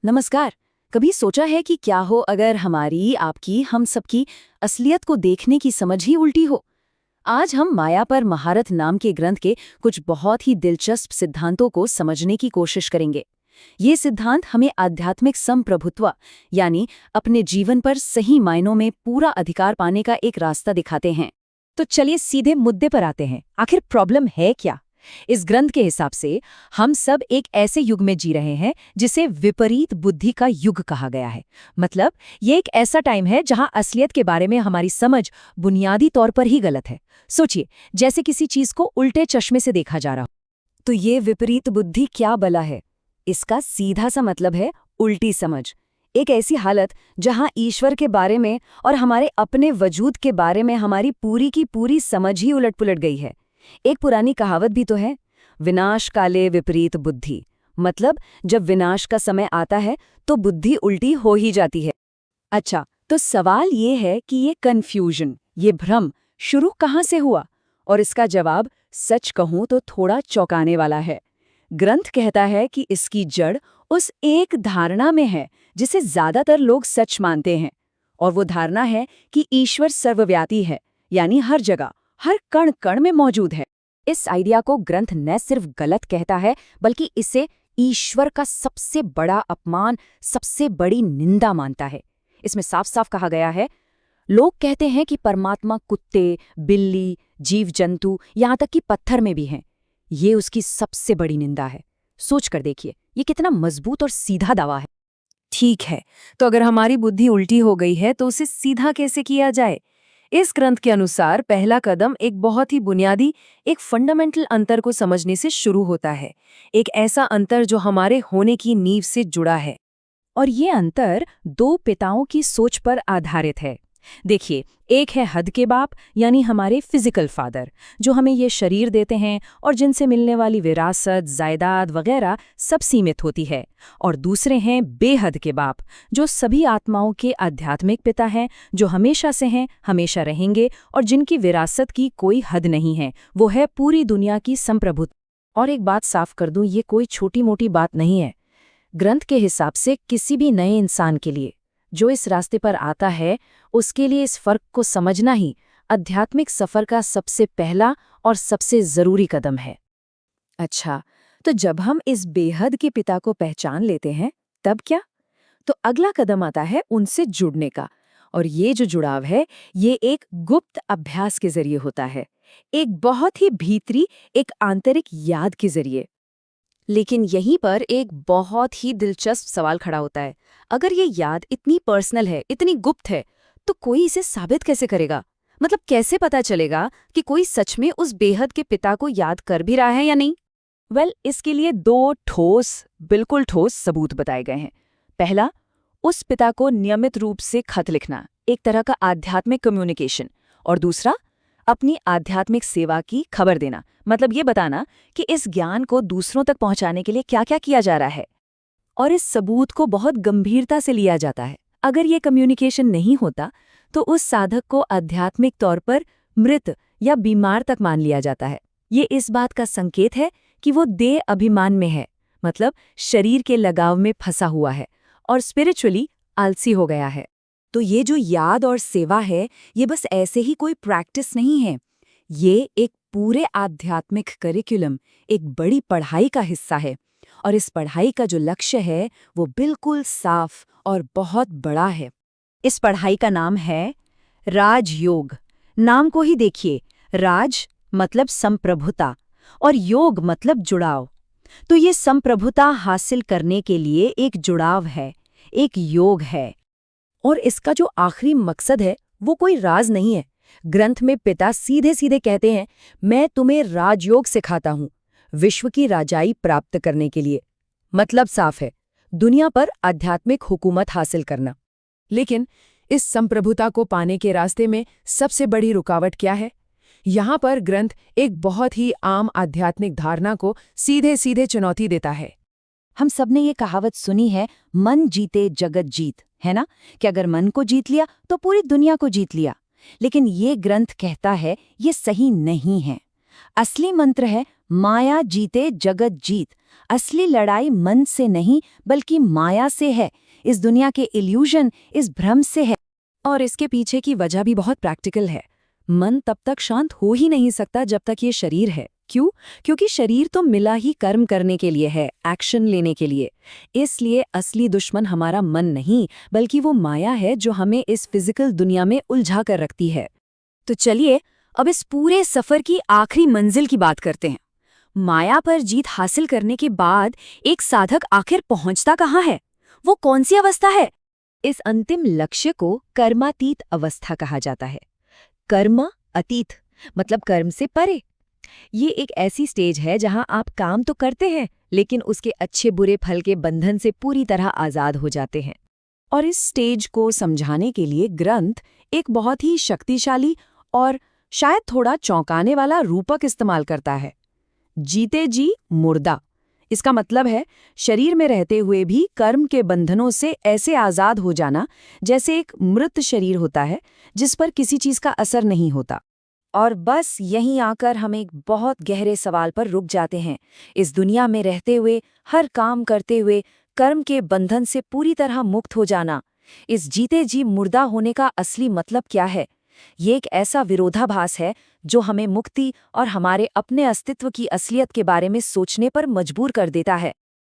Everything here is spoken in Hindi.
नमस्कार। कभी सोचा है कि क्या हो अगर हमारी, आपकी, हम सबकी असलियत को देखने की समझ ही उल्टी हो? आज हम माया पर महारत नाम के ग्रंथ के कुछ बहुत ही दिलचस्प सिद्धांतों को समझने की कोशिश करेंगे। ये सिद्धांत हमें आध्यात्मिक संप्रभुत्व यानी अपने जीवन पर सही मायनों में पूरा अधिकार पाने का एक रास्ता दिखाते हैं। तो चलिए सीधे मुद्दे पर आते हैं। आखिर प्रॉब्लम है क्या? इस ग्रंथ के हिसाब से हम सब एक ऐसे युग में जी रहे हैं जिसे विपरीत बुद्धि का युग कहा गया है। मतलब ये एक ऐसा टाइम है जहां असलियत के बारे में हमारी समझ बुनियादी तौर पर ही गलत है। सोचिए, जैसे किसी चीज को उल्टे चश्मे से देखा जा रहा हो। तो ये विपरीत बुद्धि क्या बला है? इसका सीधा सा मतलब है उल्टी समझ। एक ऐसी हालत जहां ईश्वर के बारे में और हमारे अपने वजूद के बारे में हमारी पूरी की पूरी समझ ही उलट-पुलट गई है। एक पुरानी कहावत भी तो है, विनाश काले विपरीत बुद्धि। मतलब जब विनाश का समय आता है तो बुद्धि उल्टी हो ही जाती है। अच्छा, तो सवाल ये है कि ये कन्फ्यूजन, ये भ्रम शुरू कहाँ से हुआ? और इसका जवाब सच कहूं तो थोड़ा चौंकाने वाला है। ग्रंथ कहता है कि इसकी जड़ उस एक धारणा में है जिसे ज्यादातर लोग सच मानते हैं। और वो धारणा है कि ईश्वर सर्वव्यापी है, यानी हर जगह, हर कण कण में मौजूद है। इस आइडिया को ग्रंथ न सिर्फ गलत कहता है, बल्कि इसे ईश्वर का सबसे बड़ा अपमान, सबसे बड़ी निंदा मानता है। इसमें साफ साफ कहा गया है, लोग कहते हैं कि परमात्मा कुत्ते, बिल्ली, जीव जंतु, यहाँ तक कि पत्थर में भी हैं। ये उसकी सबसे बड़ी निंदा है। सोच कर देखिए, ये कितना मजबूत और सीधा दावा है। ठीक है, तो अगर हमारी बुद्धि उल्टी हो गई है तो उसे सीधा कैसे किया जाए? इस ग्रंथ के अनुसार पहला कदम एक बहुत ही बुनियादी, एक फंडामेंटल अंतर को समझने से शुरू होता है। एक ऐसा अंतर जो हमारे होने की नींव से जुड़ा है। और ये अंतर दो पिताओं की सोच पर आधारित है। देखिए, एक है हद के बाप, यानी हमारे फिजिकल फादर, जो हमें ये शरीर देते हैं और जिनसे मिलने वाली विरासत, जायदाद वगैरह सब सीमित होती है। और दूसरे हैं बेहद के बाप, जो सभी आत्माओं के आध्यात्मिक पिता हैं, जो हमेशा से हैं, हमेशा रहेंगे और जिनकी विरासत की कोई हद नहीं है। वो है पूरी दुनिया की संप्रभुता। और एक बात साफ कर दूं, ये कोई छोटी मोटी बात नहीं है। ग्रंथ के हिसाब से किसी भी नए इंसान के लिए जो इस रास्ते पर आता है, उसके लिए इस फर्क को समझना ही आध्यात्मिक सफर का सबसे पहला और सबसे जरूरी कदम है। अच्छा, तो जब हम इस बेहद के पिता को पहचान लेते हैं, तब क्या? तो अगला कदम आता है उनसे जुड़ने का। और ये जो जुड़ाव है, ये एक गुप्त अभ्यास के जरिए होता है, एक बहुत ही भीतरी, एक आंतरिक याद के जरिए। लेकिन यहीं पर एक बहुत ही दिलचस्प सवाल खड़ा होता है। अगर ये याद इतनी पर्सनल है, इतनी गुप्त है, तो कोई इसे साबित कैसे करेगा? मतलब कैसे पता चलेगा कि कोई सच में उस बेहद के पिता को याद कर भी रहा है या नहीं? इसके लिए दो ठोस, बिल्कुल ठोस सबूत बताए गए हैं। पहला, उस पिता को नियमित रूप से खत लिखना, एक तरह का आध्यात्मिक कम्युनिकेशन। और दूसरा, अपनी आध्यात्मिक सेवा की खबर देना, मतलब ये बताना कि इस ज्ञान को दूसरों तक पहुंचाने के लिए क्या-क्या किया जा रहा है। और इस सबूत को बहुत गंभीरता से लिया जाता है। अगर ये कम्युनिकेशन नहीं होता, तो उस साधक को आध्यात्मिक तौर पर मृत या बीमार तक मान लिया जाता है। ये इस बात का संकेत है कि वो देह अभिमान में है, मतलब शरीर के लगाव में फंसा हुआ है और स्पिरिचुअली आलसी हो गया है। तो ये जो याद और सेवा है, ये बस ऐसे ही कोई प्रैक्टिस नहीं है। ये एक पूरे आध्यात्मिक करिकुलम, एक बड़ी पढ़ाई का हिस्सा है। और इस पढ़ाई का जो लक्ष्य है, वो बिल्कुल साफ और बहुत बड़ा है। इस पढ़ाई का नाम है राजयोग। नाम को ही देखिए, राज मतलब संप्रभुता और योग मतलब जुड़ाव। तो ये संप्रभुता हासिल करने के लिए एक जुड़ाव है, एक योग है। और इसका जो आखिरी मकसद है, वो कोई राज नहीं है। ग्रंथ में पिता सीधे सीधे कहते हैं, मैं तुम्हें राजयोग सिखाता हूं, विश्व की राजाई प्राप्त करने के लिए। मतलब साफ है, दुनिया पर आध्यात्मिक हुकूमत हासिल करना। लेकिन इस संप्रभुता को पाने के रास्ते में सबसे बड़ी रुकावट क्या है? यहाँ पर ग्रंथ एक बहुत ही आम आध्यात्मिक धारणा को सीधे सीधे चुनौती देता है। हम सबने ये कहावत सुनी है, मन जीते जगत जीत, है ना? कि अगर मन को जीत लिया तो पूरी दुनिया को जीत लिया। लेकिन ये ग्रंथ कहता है ये सही नहीं है। असली मंत्र है माया जीते जगत जीत। असली लड़ाई मन से नहीं बल्कि माया से है, इस दुनिया के इल्यूजन, इस भ्रम से है। और इसके पीछे की वजह भी बहुत प्रैक्टिकल है। मन तब तक शांत हो ही नहीं सकता जब तक ये शरीर है। क्यों? क्योंकि शरीर तो मिला ही कर्म करने के लिए है, एक्शन लेने के लिए। इसलिए असली दुश्मन हमारा मन नहीं बल्कि वो माया है जो हमें इस फिजिकल दुनिया में उलझा कर रखती है। तो चलिए अब इस पूरे सफर की आखिरी मंजिल की बात करते हैं। माया पर जीत हासिल करने के बाद एक साधक आखिर पहुंचता कहाँ है? वो कौन सी अवस्था है? इस अंतिम लक्ष्य को कर्मातीत अवस्था कहा जाता है। कर्म अतीत मतलब कर्म से परे। ये एक ऐसी स्टेज है जहां आप काम तो करते हैं लेकिन उसके अच्छे बुरे फल के बंधन से पूरी तरह आजाद हो जाते हैं। और इस स्टेज को समझाने के लिए ग्रंथ एक बहुत ही शक्तिशाली और शायद थोड़ा चौंकाने वाला रूपक इस्तेमाल करता है। जीते जी मुर्दा। इसका मतलब है शरीर में रहते हुए भी कर्म के बंधनों से ऐसे आजाद हो जाना जैसे एक मृत शरीर होता है जिस पर किसी चीज का असर नहीं होता। और बस यहीं आकर हम एक बहुत गहरे सवाल पर रुक जाते हैं। इस दुनिया में रहते हुए, हर काम करते हुए कर्म के बंधन से पूरी तरह मुक्त हो जाना, इस जीते जी मुर्दा होने का असली मतलब क्या है? ये एक ऐसा विरोधाभास है जो हमें मुक्ति और हमारे अपने अस्तित्व की असलियत के बारे में सोचने पर मजबूर कर देता है।